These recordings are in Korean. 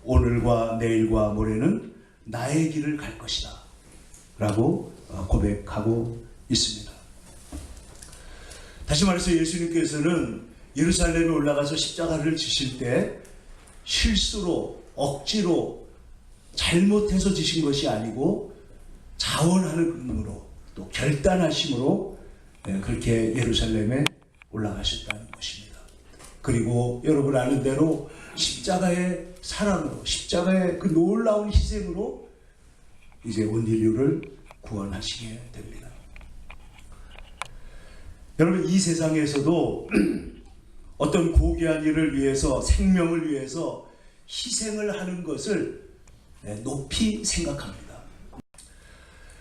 오늘과 내일과 모레는 나의 길을 갈 것이다 라고 고백하고 있습니다. 다시 말해서 예수님께서는 예루살렘에 올라가서 십자가를 지실 때 실수로 억지로 잘못해서 지신 것이 아니고 자원하는으로 또 결단하심으로 그렇게 예루살렘에 올라가셨다는 것입니다. 그리고 여러분 아는 대로 십자가의 사랑으로, 십자가의 그 놀라운 희생으로 이제 온 인류를 구원하시게 됩니다. 여러분, 이 세상에서도 어떤 고귀한 일을 위해서, 생명을 위해서 희생을 하는 것을 높이 생각합니다.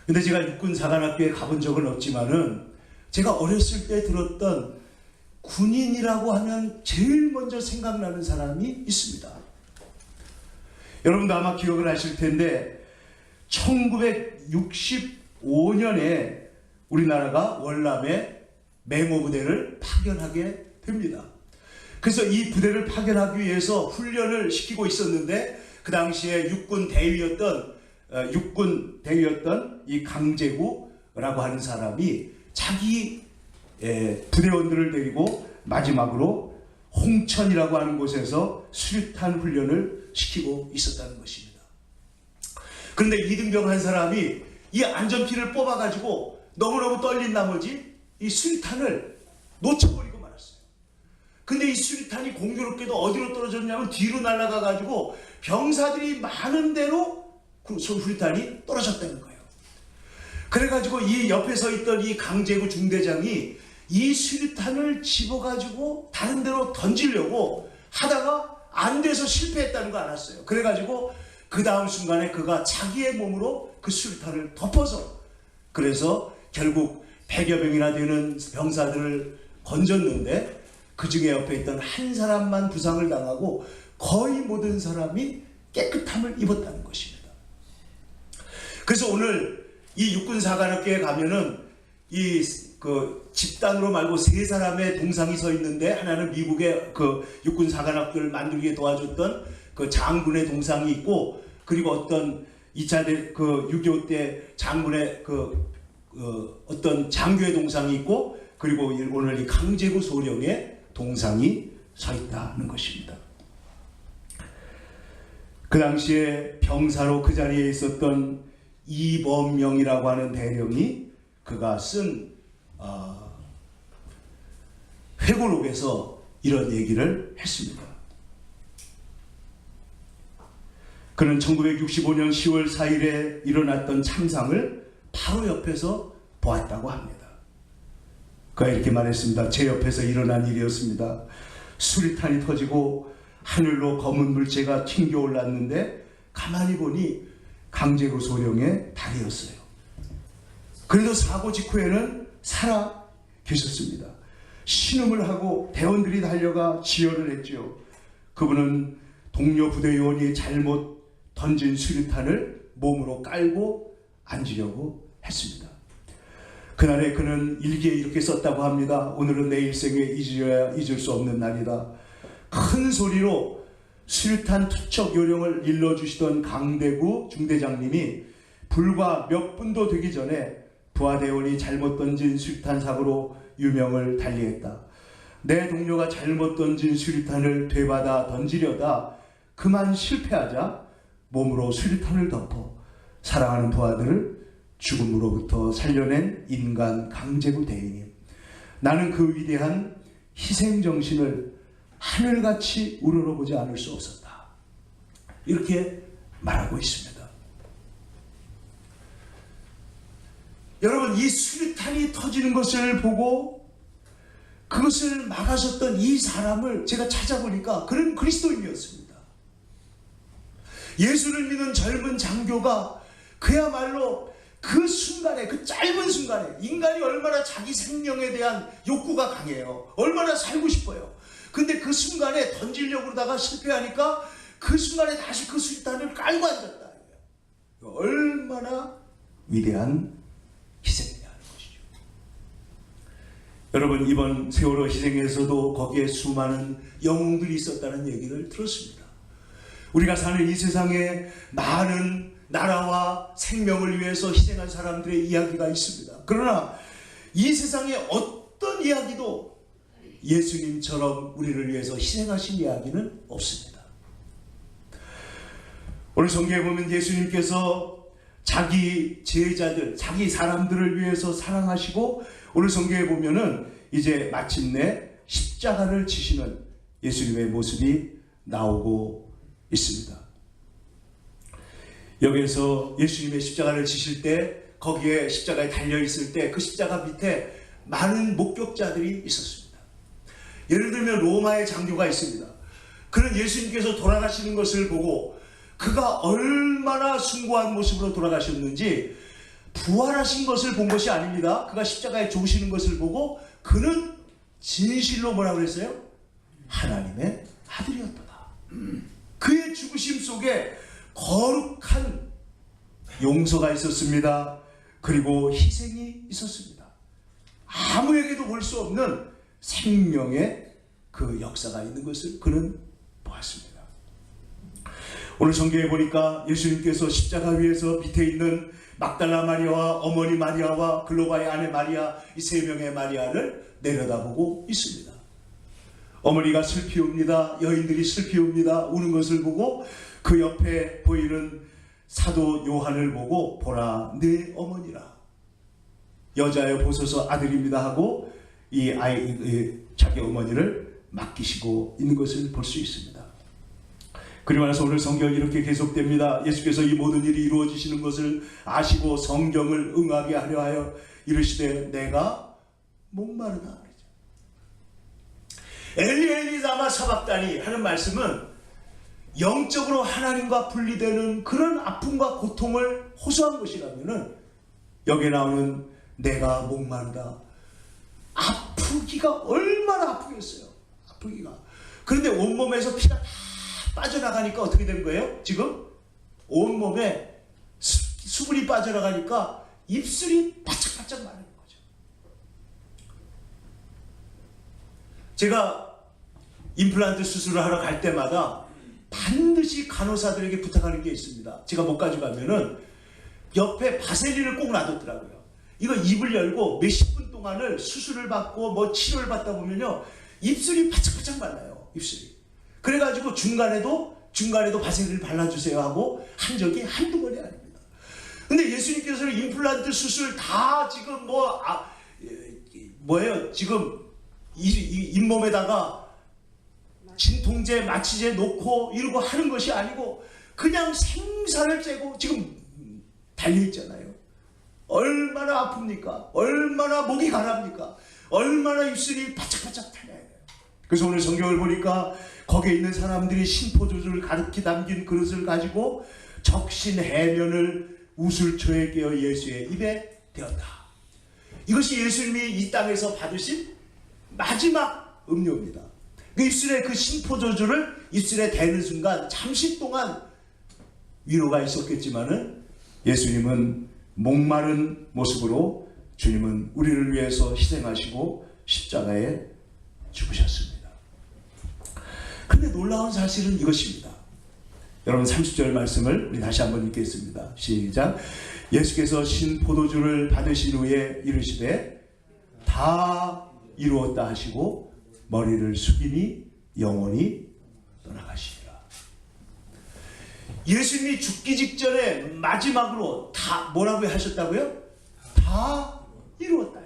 근데 제가 육군사관학교에 가본 적은 없지만은 제가 어렸을 때 들었던 군인이라고 하면 제일 먼저 생각나는 사람이 있습니다. 여러분도 아마 기억을 하실 텐데 1965년에 우리나라가 월남에 맹호 부대를 파견하게 됩니다. 그래서 이 부대를 파견하기 위해서 훈련을 시키고 있었는데 그 당시에 육군 대위였던 이 강제구라고 하는 사람이 자기 부대원들을 데리고 마지막으로 홍천이라고 하는 곳에서 수류탄 훈련을 시키고 있었다는 것입니다. 그런데 이등병 한 사람이 이 안전피를 뽑아가지고 너무너무 떨린 나머지 이 수류탄을 놓쳐버리고 말았어요. 근데 이 수류탄이 공교롭게도 어디로 떨어졌냐면 뒤로 날아가가지고 병사들이 많은 대로 그 수류탄이 떨어졌다는 거예요. 그래가지고 이 옆에 서 있던 이 강제구 중대장이 이 수류탄을 집어가지고 다른 데로 던지려고 하다가 안 돼서 실패했다는 거 알았어요. 그래가지고 그 다음 순간에 그가 자기의 몸으로 그 수류탄을 덮어서, 그래서 결국 100여 명이나 되는 병사들을 건졌는데 그 중에 옆에 있던 한 사람만 부상을 당하고 거의 모든 사람이 깨끗함을 입었다는 것입니다. 그래서 오늘 이 육군사관학교에 가면은 그 집단으로 말고 세 사람의 동상이 서 있는데, 하나는 미국의 그 육군사관학교를 만들기에 도와줬던 그 장군의 동상이 있고, 그리고 어떤 2차 그 6.25 때 장군의 어떤 장교의 동상이 있고, 그리고 오늘 이 강제구 소령의 동상이 서 있다는 것입니다. 그 당시에 병사로 그 자리에 있었던 이범명이라고 하는 대령이 그가 쓴 회고록에서 이런 얘기를 했습니다. 그는 1965년 10월 4일에 일어났던 참상을 바로 옆에서 보았다고 합니다. 그가 이렇게 말했습니다. 제 옆에서 일어난 일이었습니다. 수류탄이 터지고 하늘로 검은 물체가 튕겨 올랐는데 가만히 보니 강제구 소령의 다리였어요. 그래도 사고 직후에는 살아 계셨습니다. 신음을 하고 대원들이 달려가 지혈을 했죠. 그분은 동료 부대요원이 잘못 던진 수류탄을 몸으로 깔고 앉으려고 했습니다. 그날에 그는 일기에 이렇게 썼다고 합니다. 오늘은 내 일생에 잊을 수 없는 날이다. 큰 소리로 수류탄 투척 요령을 일러주시던 강대구 중대장님이 불과 몇 분도 되기 전에 부하대원이 잘못 던진 수류탄 사고로 유명을 달리했다. 내 동료가 잘못 던진 수류탄을 되받아 던지려다 그만 실패하자 몸으로 수류탄을 덮어 사랑하는 부하들을 죽음으로부터 살려낸 인간 강제구 대위님. 나는 그 위대한 희생정신을 하늘같이 우러러보지 않을 수 없었다. 이렇게 말하고 있습니다. 여러분, 이 수류탄이 터지는 것을 보고 그것을 막아섰던 이 사람을 제가 찾아보니까 그는 그리스도인이었습니다. 예수를 믿는 젊은 장교가 그야말로 그 순간에, 그 짧은 순간에 인간이 얼마나 자기 생명에 대한 욕구가 강해요. 얼마나 살고 싶어요. 근데 그 순간에 던지려고 그러다가 실패하니까 그 순간에 다시 그 수류탄을 깔고 앉았다. 얼마나 위대한 희생이냐는 것이죠. 여러분, 이번 세월호 희생에서도 거기에 수많은 영웅들이 있었다는 얘기를 들었습니다. 우리가 사는 이 세상에 많은 나라와 생명을 위해서 희생한 사람들의 이야기가 있습니다. 그러나 이 세상에 어떤 이야기도 예수님처럼 우리를 위해서 희생하신 이야기는 없습니다. 오늘 성경에 보면 예수님께서 자기 제자들, 자기 사람들을 위해서 사랑하시고, 오늘 성경에 보면은 이제 마침내 십자가를 지시는 예수님의 모습이 나오고 있습니다. 여기에서 예수님의 십자가를 지실 때, 거기에 십자가에 달려 있을 때 그 십자가 밑에 많은 목격자들이 있었습니다. 예를 들면 로마의 장교가 있습니다. 그는 예수님께서 돌아가시는 것을 보고 그가 얼마나 숭고한 모습으로 돌아가셨는지 부활하신 것을 본 것이 아닙니다. 그가 십자가에 죽으시는 것을 보고 그는 진실로 뭐라고 그랬어요? 하나님의 아들이었다. 그의 죽으심 속에 거룩한 용서가 있었습니다. 그리고 희생이 있었습니다. 아무에게도 볼 수 없는 생명의 그 역사가 있는 것을 그는 보았습니다. 오늘 성경에 보니까 예수님께서 십자가 위에서 밑에 있는 막달라 마리아와 어머니 마리아와 글로바의 아내 마리아, 이 세 명의 마리아를 내려다보고 있습니다. 어머니가 슬피 웁니다. 여인들이 슬피 웁니다. 우는 것을 보고 그 옆에 보이는 사도 요한을 보고 보라 내 어머니라, 여자여 보소서 아들입니다 하고 이 아이, 자기 어머니를 맡기시고 있는 것을 볼 수 있습니다. 그리고 나서 오늘 성경이 이렇게 계속됩니다. 예수께서 이 모든 일이 이루어지시는 것을 아시고 성경을 응하게 하려 하여 이르시되 내가 목마르다. 엘리 엘리 라마 사박다니 하는 말씀은 영적으로 하나님과 분리되는 그런 아픔과 고통을 호소한 것이라면은, 여기에 나오는 내가 목마르다, 아프기가 얼마나 아프겠어요. 아프기가. 그런데 온몸에서 피가 다 빠져나가니까 어떻게 된 거예요? 지금 온몸에 수분이 빠져나가니까 입술이 바짝바짝 마르는 거죠. 제가 임플란트 수술을 하러 갈 때마다 반드시 간호사들에게 부탁하는 게 있습니다. 제가 못 가져가면은 옆에 바세린을 꼭 놔뒀더라고요. 이거 입을 열고 몇십 분 동안을 수술을 받고 뭐 치료를 받다 보면요, 입술이 바짝바짝 말라요. 입술이. 그래가지고 중간에도 바세린을 발라주세요 하고 한 적이 한두 번이 아닙니다. 근데 예수님께서는 임플란트 수술 다 지금 뭐예요? 지금 잇몸에다가 진통제, 마취제 놓고 이러고 하는 것이 아니고 그냥 생사를 째고 지금 달려있잖아요. 얼마나 아픕니까? 얼마나 목이 가랍니까? 얼마나 입술이 바짝바짝 타나야 돼요. 그래서 오늘 성경을 보니까 거기에 있는 사람들이 신포도주를 가득히 담긴 그릇을 가지고 적신 해면을 우슬초에 끼어 예수의 입에 대었다. 이것이 예수님이 이 땅에서 받으신 마지막 음료입니다. 그 입술에 그 신포도주를 입술에 대는 순간 잠시 동안 위로가 있었겠지만은 예수님은 목마른 모습으로 주님은 우리를 위해서 희생하시고 십자가에 죽으셨습니다. 그런데 놀라운 사실은 이것입니다. 여러분 30절 말씀을 우리 다시 한번 읽겠습니다. 시작. 예수께서 신포도주를 받으신 후에 이르시되 다 이루었다 하시고 머리를 숙이니 영원히 떠나가시리라. 예수님이 죽기 직전에 마지막으로 다 뭐라고 하셨다고요? 다 이루었다.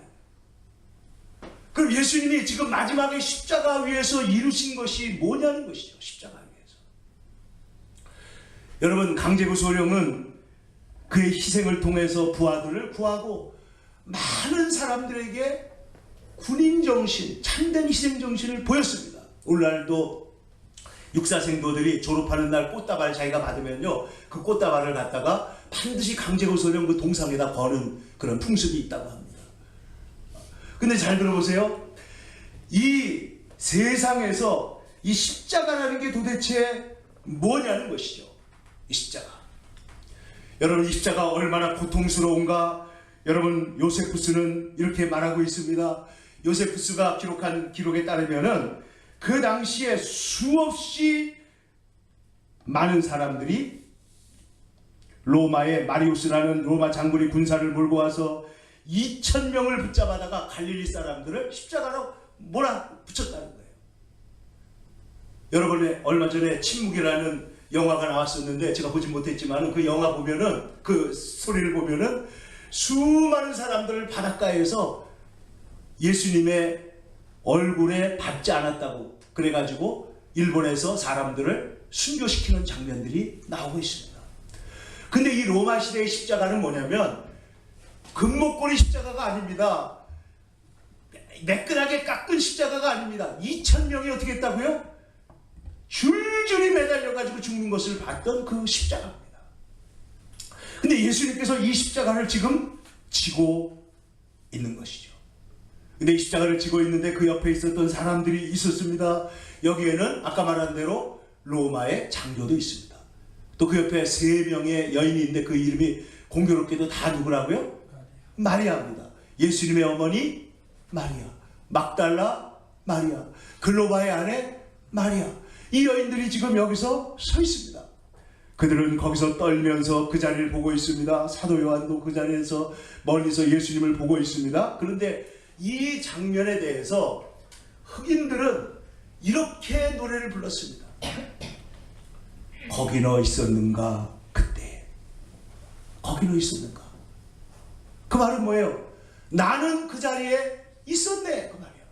그럼 예수님이 지금 마지막에 십자가 위에서 이루신 것이 뭐냐는 것이죠. 십자가 위에서. 여러분, 강제구 소령은 그의 희생을 통해서 부하들을 구하고 많은 사람들에게 군인정신, 참된 희생정신을 보였습니다. 오늘날도 육사생도들이 졸업하는 날 꽃다발 자기가 받으면요, 그 꽃다발을 갖다가 반드시 강제고소령 그 동상에다 거는 그런 풍습이 있다고 합니다. 근데 잘 들어보세요. 이 세상에서 이 십자가라는 게 도대체 뭐냐는 것이죠. 이 십자가. 여러분, 이 십자가 얼마나 고통스러운가. 여러분, 요세푸스는 이렇게 말하고 있습니다. 요세푸스가 기록한 기록에 따르면은 그 당시에 수없이 많은 사람들이 로마의 마리우스라는 로마 장군이 군사를 몰고 와서 2,000명을 붙잡아다가 갈릴리 사람들을 십자가로 몰아붙였다는 거예요. 여러분의 얼마 전에 침묵이라는 영화가 나왔었는데 제가 보진 못했지만 그 영화 보면은 그 소리를 보면은 수많은 사람들을 바닷가에서 예수님의 얼굴에 밟지 않았다고 그래가지고 일본에서 사람들을 순교시키는 장면들이 나오고 있습니다. 근데 이 로마 시대의 십자가는 뭐냐면 금목걸이 십자가가 아닙니다. 매끈하게 깎은 십자가가 아닙니다. 2,000명이 어떻게 했다고요? 줄줄이 매달려가지고 죽는 것을 봤던 그 십자가입니다. 근데 예수님께서 이 십자가를 지금 지고 있는 것이죠. 근데 이 십자가를 지고 있는데 그 옆에 있었던 사람들이 있었습니다. 여기에는 아까 말한 대로 로마의 장교도 있습니다. 또 그 옆에 3명의 여인이 있는데 그 이름이 공교롭게도 다 누구라고요? 마리아입니다. 예수님의 어머니 마리아, 막달라 마리아, 글로바의 아내 마리아. 이 여인들이 지금 여기서 서 있습니다. 그들은 거기서 떨면서 그 자리를 보고 있습니다. 사도 요한도 그 자리에서 멀리서 예수님을 보고 있습니다. 그런데 이 장면에 대해서 흑인들은 이렇게 노래를 불렀습니다. 거기 너 있었는가 그때. 거기 너 있었는가. 그 말은 뭐예요? 나는 그 자리에 있었네 그 말이에요.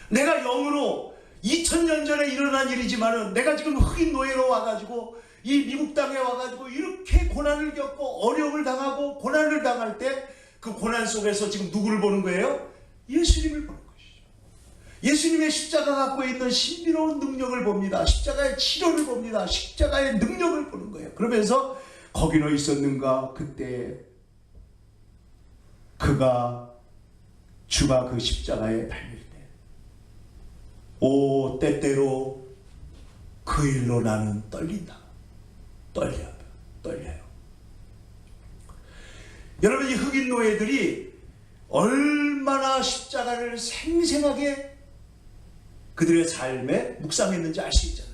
내가 영으로 2000년 전에 일어난 일이지만은 내가 지금 흑인 노예로 와가지고 이 미국 땅에 와가지고 이렇게 고난을 겪고 어려움을 당하고 고난을 당할 때 그 고난 속에서 지금 누구를 보는 거예요? 예수님을 보는 것이죠. 예수님의 십자가 갖고 있는 신비로운 능력을 봅니다. 십자가의 치료를 봅니다. 십자가의 능력을 보는 거예요. 그러면서 거기 너 있었는가 그때. 주가 그 십자가에 달릴 때, 오 때때로 그 일로 나는 떨린다. 떨려요. 여러분, 이 흑인 노예들이 얼마나 십자가를 생생하게 그들의 삶에 묵상했는지 알 수 있잖아요.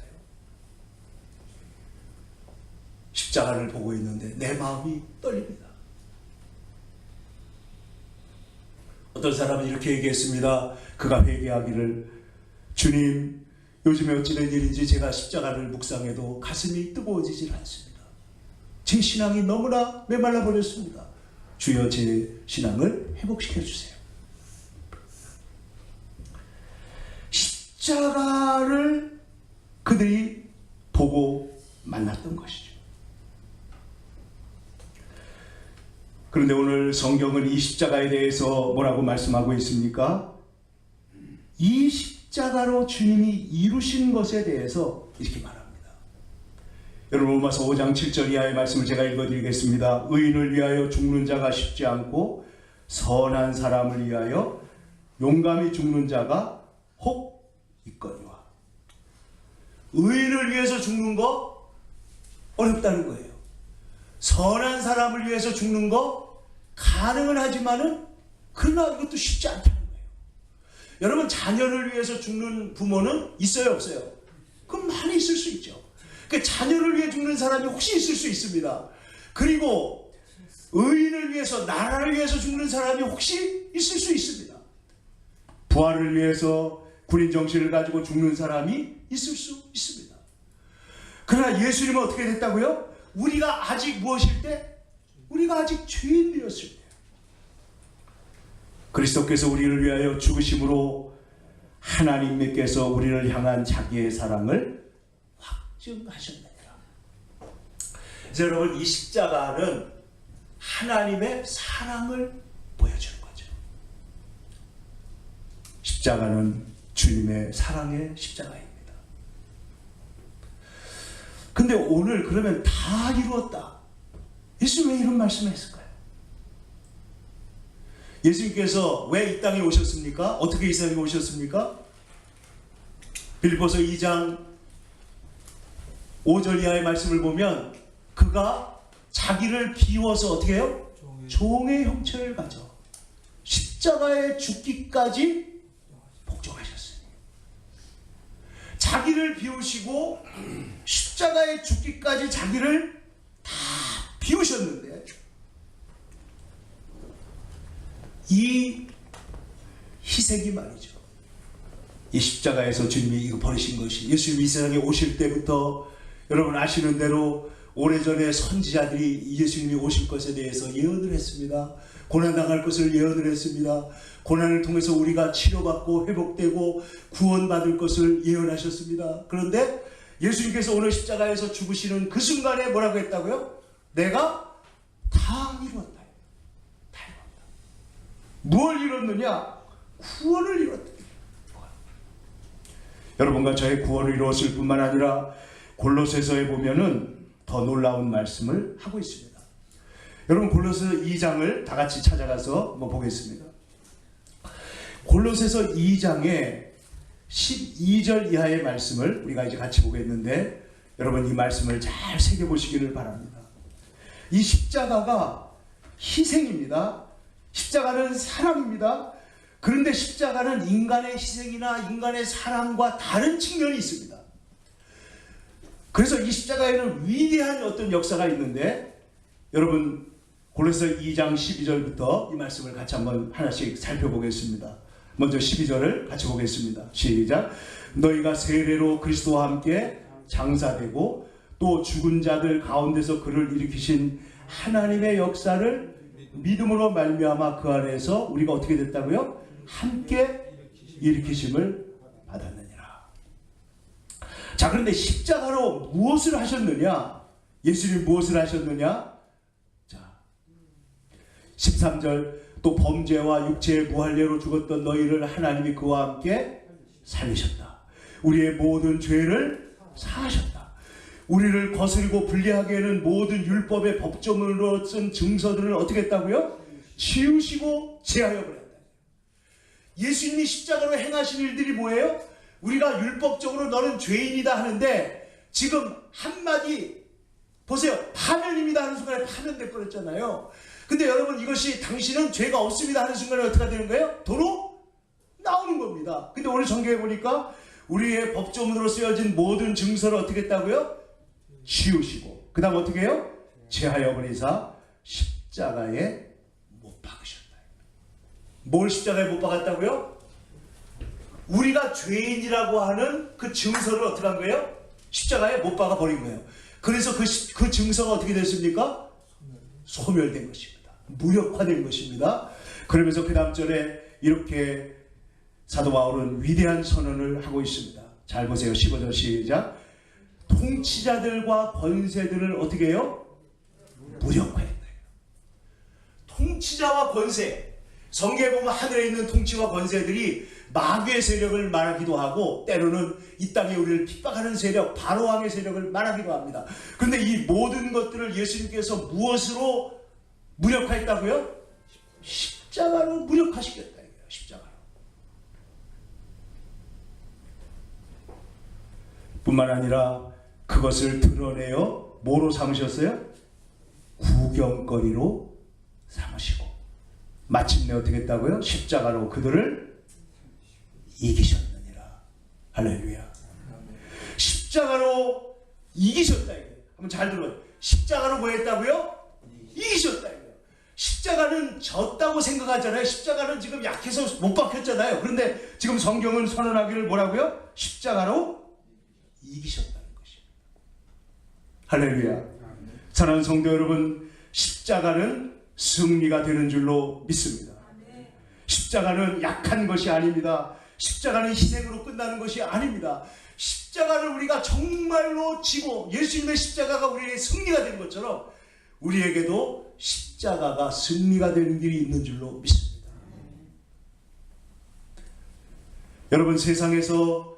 십자가를 보고 있는데 내 마음이 떨립니다. 어떤 사람은 이렇게 얘기했습니다. 그가 회개하기를, 주님, 요즘에 어찌된 일인지 제가 십자가를 묵상해도 가슴이 뜨거워지질 않습니다. 제 신앙이 너무나 메말라 버렸습니다. 주여 제 신앙을 회복시켜 주세요. 십자가를 그들이 보고 만났던 것이죠. 그런데 오늘 성경은 이 십자가에 대해서 뭐라고 말씀하고 있습니까? 이 십자가로 주님이 이루신 것에 대해서 이렇게 말합니다. 여러분, 로마서 5장 7절 이하의 말씀을 제가 읽어드리겠습니다. 의인을 위하여 죽는 자가 쉽지 않고 선한 사람을 위하여 용감히 죽는 자가 혹 있거니와. 의인을 위해서 죽는 거 어렵다는 거예요. 선한 사람을 위해서 죽는 거 가능은 하지만은 그러나 이것도 쉽지 않다는 거예요. 여러분, 자녀를 위해서 죽는 부모는 있어요, 없어요? 그럼 많이 있을 수 있죠. 그 자녀를 위해 죽는 사람이 혹시 있을 수 있습니다. 그리고 의인을 위해서, 나라를 위해서 죽는 사람이 혹시 있을 수 있습니다. 부활을 위해서 군인 정신을 가지고 죽는 사람이 있을 수 있습니다. 그러나 예수님은 어떻게 됐다고요? 우리가 아직 무엇일 때? 우리가 아직 죄인되었을 때 그리스도께서 우리를 위하여 죽으심으로 하나님께서 우리를 향한 자기의 사랑을 확증하셨느니라. 그래서 여러분, 이 십자가는 하나님의 사랑을 보여주는 거죠. 십자가는 주님의 사랑의 십자가입니다. 근데 오늘 그러면 다 이루었다. 예수님 왜 이런 말씀을 했을까요? 예수님께서 왜 이 땅에 오셨습니까? 어떻게 이 세상에 오셨습니까? 빌립보서 2장 5절 이하의 말씀을 보면 그가 자기를 비워서 어떻게 해요? 종의 형체를 가져 십자가에 죽기까지 복종하셨어요. 자기를 비우시고 십자가에 죽기까지 자기를 다 비우셨는데, 이 희생이 말이죠. 이 십자가에서 주님이 이거 버리신 것이, 예수님이 이 세상에 오실 때부터 여러분 아시는 대로 오래전에 선지자들이 예수님이 오실 것에 대해서 예언을 했습니다. 고난당할 것을 예언을 했습니다. 고난을 통해서 우리가 치료받고 회복되고 구원받을 것을 예언하셨습니다. 그런데 예수님께서 오늘 십자가에서 죽으시는 그 순간에 뭐라고 했다고요? 내가 다 이루었다. 다 이루었다. 뭘 이뤘느냐? 구원을 이뤘다. 여러분과 저의 구원을 이루었을 뿐만 아니라 골로새서에 보면은 더 놀라운 말씀을 하고 있습니다. 여러분 골로새서 2장을 다 같이 찾아가서 한번 보겠습니다. 골로새서 2장의 12절 이하의 말씀을 우리가 이제 같이 보겠는데, 여러분 이 말씀을 잘 새겨보시기를 바랍니다. 이 십자가가 희생입니다. 십자가는 사랑입니다. 그런데 십자가는 인간의 희생이나 인간의 사랑과 다른 측면이 있습니다. 그래서 이 십자가에는 위대한 어떤 역사가 있는데, 여러분 골로새서 2장 12절부터 이 말씀을 같이 한번 하나씩 살펴보겠습니다. 먼저 12절을 같이 보겠습니다. 시작. 너희가 세례로 그리스도와 함께 장사되고 또 죽은 자들 가운데서 그를 일으키신 하나님의 역사를 믿음으로 말미암아 그 안에서 우리가 어떻게 됐다고요? 함께 일으키심을 받았느니라. 자, 그런데 십자가로 무엇을 하셨느냐? 예수님이 무엇을 하셨느냐? 자, 13절. 또 범죄와 육체의 무할례로 죽었던 너희를 하나님이 그와 함께 살리셨다. 우리의 모든 죄를 사하셨다. 우리를 거스리고 불리하게 하는 모든 율법의 법조문으로 쓴 증서들을 어떻게 했다고요? 치우시고 제하여 버렸다. 예수님이 십자가로 행하신 일들이 뭐예요? 우리가 율법적으로 너는 죄인이다 하는데, 지금 한마디 보세요. 파면입니다 하는 순간에 파면될 거랬잖아요. 근데 여러분 이것이 당신은 죄가 없습니다 하는 순간에 어떻게 되는 거예요? 도로 나오는 겁니다. 근데 오늘 성경에 보니까 우리의 법조문으로 쓰여진 모든 증서를 어떻게 했다고요? 치우시고 그 다음 어떻게 해요? 제하여 버리사 십자가에 못 박으셨다. 뭘 십자가에 못 박았다고요? 우리가 죄인이라고 하는 그 증서를 어떻게 한 거예요? 십자가에 못 박아 버린 거예요. 그래서 그 증서가 어떻게 됐습니까? 소멸된 것입니다. 무력화된 것입니다. 그러면서 그 다음 절에 이렇게 사도 바울은 위대한 선언을 하고 있습니다. 잘 보세요. 15절 시작. 통치자들과 권세들을 어떻게 해요? 무력화했다. 통치자와 권세. 성경에 보면 하늘에 있는 통치와 권세들이 마귀의 세력을 말하기도 하고, 때로는 이 땅에 우리를 핍박하는 세력, 바로왕의 세력을 말하기도 합니다. 그런데 이 모든 것들을 예수님께서 무엇으로 무력화했다고요? 십자가로 무력화시켰다. 십자가로. 뿐만 아니라 그것을 드러내어 뭐로 삼으셨어요? 구경거리로 삼으시고, 마침내 어떻게 했다고요? 십자가로 그들을 이기셨느니라. 할렐루야. 십자가로 이기셨다. 한번 잘 들어요. 십자가로 뭐 했다고요? 이기셨다. 십자가는 졌다고 생각하잖아요. 십자가는 지금 약해서 못 박혔잖아요. 그런데 지금 성경은 선언하기를 뭐라고요? 십자가로 이기셨다는 것입니다. 할렐루야. 사랑하는 성도 여러분, 십자가는 승리가 되는 줄로 믿습니다. 십자가는 약한 것이 아닙니다. 십자가는 희생으로 끝나는 것이 아닙니다. 십자가를 우리가 정말로 지고 예수님의 십자가가 우리의 승리가 된 것처럼 우리에게도 십자가가 승리가 되는 길이 있는 줄로 믿습니다. 여러분, 세상에서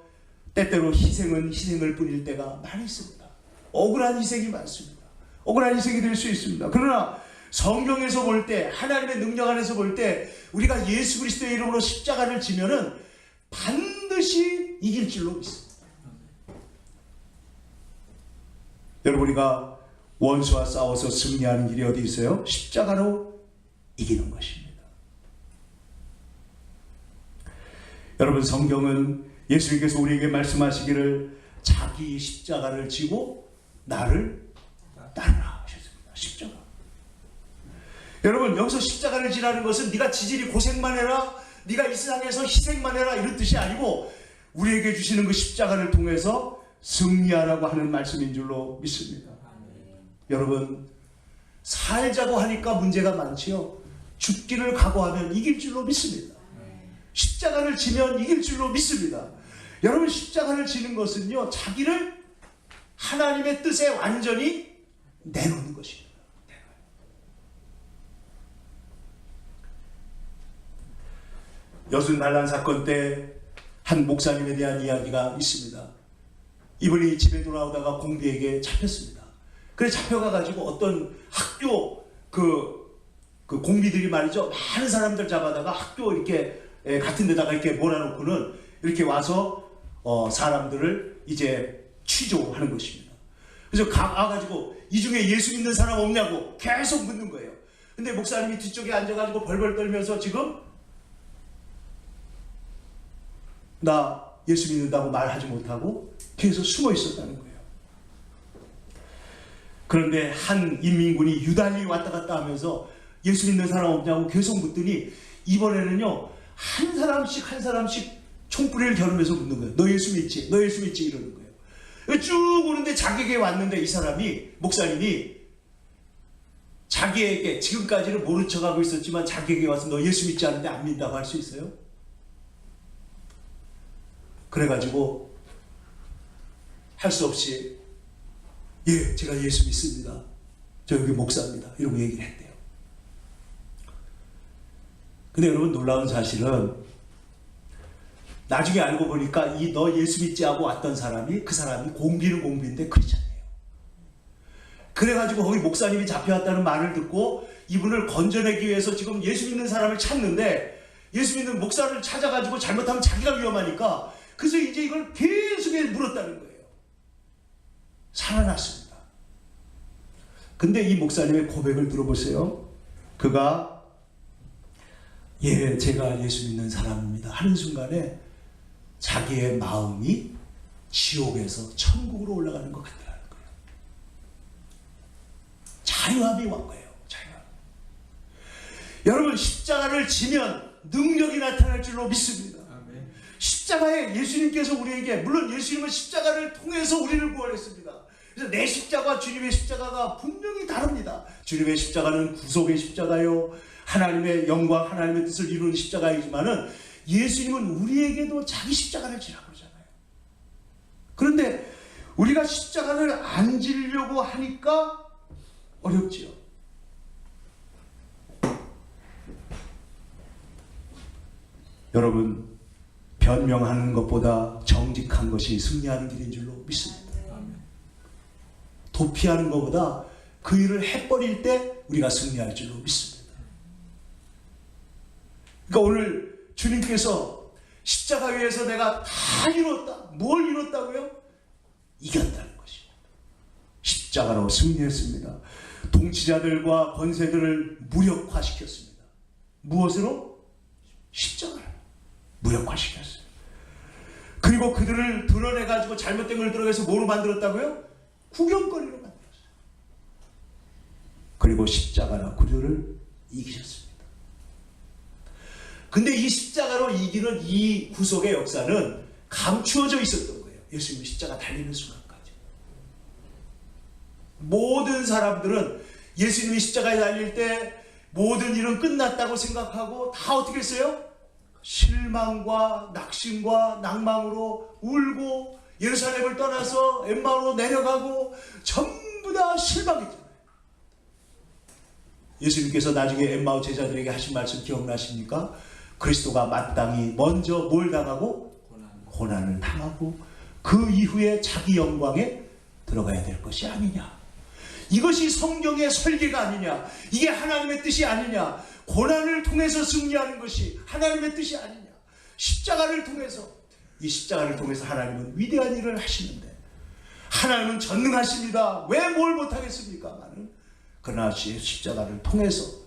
때때로 희생은 희생을 뿌릴 때가 많이 있습니다. 억울한 희생이 많습니다. 억울한 희생이 될 수 있습니다. 그러나 성경에서 볼 때, 하나님의 능력 안에서 볼 때 우리가 예수 그리스도의 이름으로 십자가를 지면은 반드시 이길 줄로 믿습니다. 여러분, 우리가 원수와 싸워서 승리하는 길이 어디 있어요? 십자가로 이기는 것입니다. 여러분, 성경은 예수님께서 우리에게 말씀하시기를 자기 십자가를 지고 나를 따르라 하셨습니다. 십자가. 여러분, 여기서 십자가를 지라는 것은 네가 지질이 고생만 해라, 네가 이 세상에서 희생만 해라 이런 뜻이 아니고 우리에게 주시는 그 십자가를 통해서 승리하라고 하는 말씀인 줄로 믿습니다. 여러분, 살자고 하니까 문제가 많지요. 죽기를 각오하면 이길 줄로 믿습니다. 십자가를 지면 이길 줄로 믿습니다. 여러분, 십자가를 지는 것은요, 자기를 하나님의 뜻에 완전히 내놓는 것입니다. 여순 반란 사건 때 한 목사님에 대한 이야기가 있습니다. 이분이 집에 돌아오다가 공비에게 잡혔습니다. 그래 잡혀가가지고 어떤 학교 그 공비들이 말이죠, 많은 사람들 잡아다가 학교 이렇게 같은 데다가 이렇게 몰아놓고는 이렇게 와서 사람들을 이제 취조하는 것입니다. 그래서 가가지고 이 중에 예수 믿는 사람 없냐고 계속 묻는 거예요. 근데 목사님이 뒤쪽에 앉아가지고 벌벌 떨면서 지금 나 예수 믿는다고 말하지 못하고 뒤에서 숨어 있었다는 거예요. 그런데 한 인민군이 유달리 왔다 갔다 하면서 예수 믿는 사람 없냐고 계속 묻더니 이번에는요, 한 사람씩 총구리를 겨누면서 묻는 거예요. 너 예수 믿지? 너 예수 믿지? 이러는 거예요. 쭉 오는데 자기에게 왔는데 이 사람이, 목사님이 자기에게 지금까지는 모른 척하고 있었지만 자기에게 와서 너 예수 믿지 않는데 안 믿는다고 할 수 있어요? 그래가지고 할 수 없이 예, 제가 예수 믿습니다. 저 여기 목사입니다. 이러고 얘기를 했대요. 근데 여러분, 놀라운 사실은 나중에 알고 보니까 이 너 예수 믿지 하고 왔던 사람이, 그 사람이 공비는 공비인데 크리스찬이에요. 그래가지고 거기 목사님이 잡혀왔다는 말을 듣고 이분을 건져내기 위해서 지금 예수 믿는 사람을 찾는데, 예수 믿는 목사를 찾아가지고 잘못하면 자기가 위험하니까 그래서 이제 이걸 계속 물었다는 거예요. 살아났습니다. 근데 이 목사님의 고백을 들어보세요. 그가 예, 제가 예수 믿는 사람입니다 하는 순간에 자기의 마음이 지옥에서 천국으로 올라가는 것 같다는 거예요. 자유함이 온 거예요. 자유함. 여러분, 십자가를 지면 능력이 나타날 줄로 믿습니다. 십자가에 예수님께서 우리에게, 물론 예수님은 십자가를 통해서 우리를 구원했습니다. 그래서 내 십자가와 주님의 십자가가 분명히 다릅니다. 주님의 십자가는 구속의 십자가요, 하나님의 영광, 하나님의 뜻을 이루는 십자가이지만은 예수님은 우리에게도 자기 십자가를 지라고 그러잖아요. 그런데 우리가 십자가를 안 지려고 하니까 어렵지요. 여러분, 변명하는 것보다 정직한 것이 승리하는 길인 줄로 믿습니다. 도피하는 것보다 그 일을 해버릴 때 우리가 승리할 줄로 믿습니다. 그러니까 오늘 주님께서 십자가 위에서 내가 다 이뤘다. 뭘 이뤘다고요? 이겼다는 것입니다. 십자가로 승리했습니다. 통치자들과 권세들을 무력화시켰습니다. 무엇으로? 십자가를 무력화시켰어요. 그리고 그들을 드러내가지고 잘못된 걸 드러내서 뭐로 만들었다고요? 구경거리로 만들었어요. 그리고 십자가로 그들을 이기셨습니다. 근데 이 십자가로 이기는 이 구속의 역사는 감추어져 있었던 거예요. 예수님이 십자가 달리는 순간까지. 모든 사람들은 예수님이 십자가에 달릴 때 모든 일은 끝났다고 생각하고 다 어떻게 했어요? 실망과 낙심과 낭망으로 울고 예루살렘을 떠나서 엠마오로 내려가고 전부 다 실망했잖아요. 예수님께서 나중에 엠마오 제자들에게 하신 말씀 기억나십니까? 그리스도가 마땅히 먼저 뭘 당하고? 고난을 당하고 그 이후에 자기 영광에 들어가야 될 것이 아니냐. 이것이 성경의 설계가 아니냐. 이게 하나님의 뜻이 아니냐. 고난을 통해서 승리하는 것이 하나님의 뜻이 아니냐. 십자가를 통해서, 이 십자가를 통해서 하나님은 위대한 일을 하시는데 하나님은 전능하십니다. 왜 뭘 못하겠습니까? 그러나 십자가를 통해서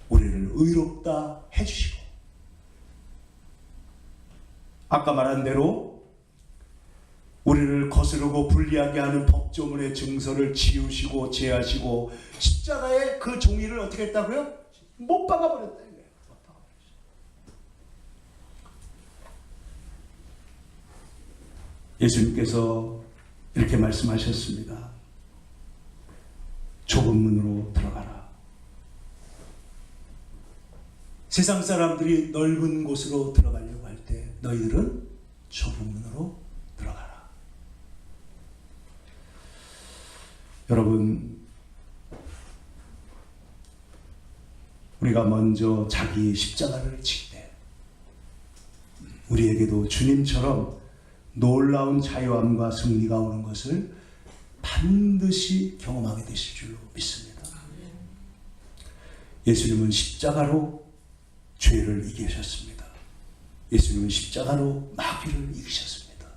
우리를 의롭다 해주시고 아까 말한 대로 우리를 거스르고 불리하게 하는 법조문의 증서를 지우시고 제하시고 십자가의 그 종이를 어떻게 했다고요? 못 박아버렸다 이거예요. 예수님께서 이렇게 말씀하셨습니다. 좁은 문으로 들어가라. 세상 사람들이 넓은 곳으로 들어가려고 할 때 너희들은 좁은 문으로 들어가라. 여러분, 우리가 먼저 자기 십자가를 질 때 우리에게도 주님처럼 놀라운 자유함과 승리가 오는 것을 반드시 경험하게 되실 줄로 믿습니다. 예수님은 십자가로 죄를 이기셨습니다. 예수님은 십자가로 마귀를 이기셨습니다.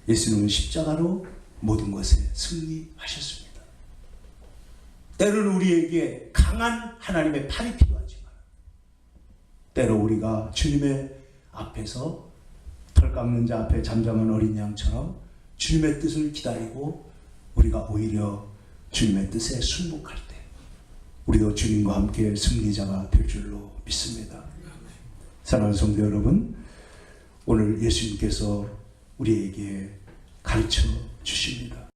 예수님은 십자가로 모든 것에 승리하셨습니다. 때로는 우리에게 강한 하나님의 팔이 필요하지만 때로 우리가 주님의 앞에서 털 깎는 자 앞에 잠잠한 어린 양처럼 주님의 뜻을 기다리고 우리가 오히려 주님의 뜻에 순복할 때 우리도 주님과 함께 승리자가 될 줄로 믿습니다. 사랑하는 성도 여러분, 오늘 예수님께서 우리에게 가르쳐 주십니다.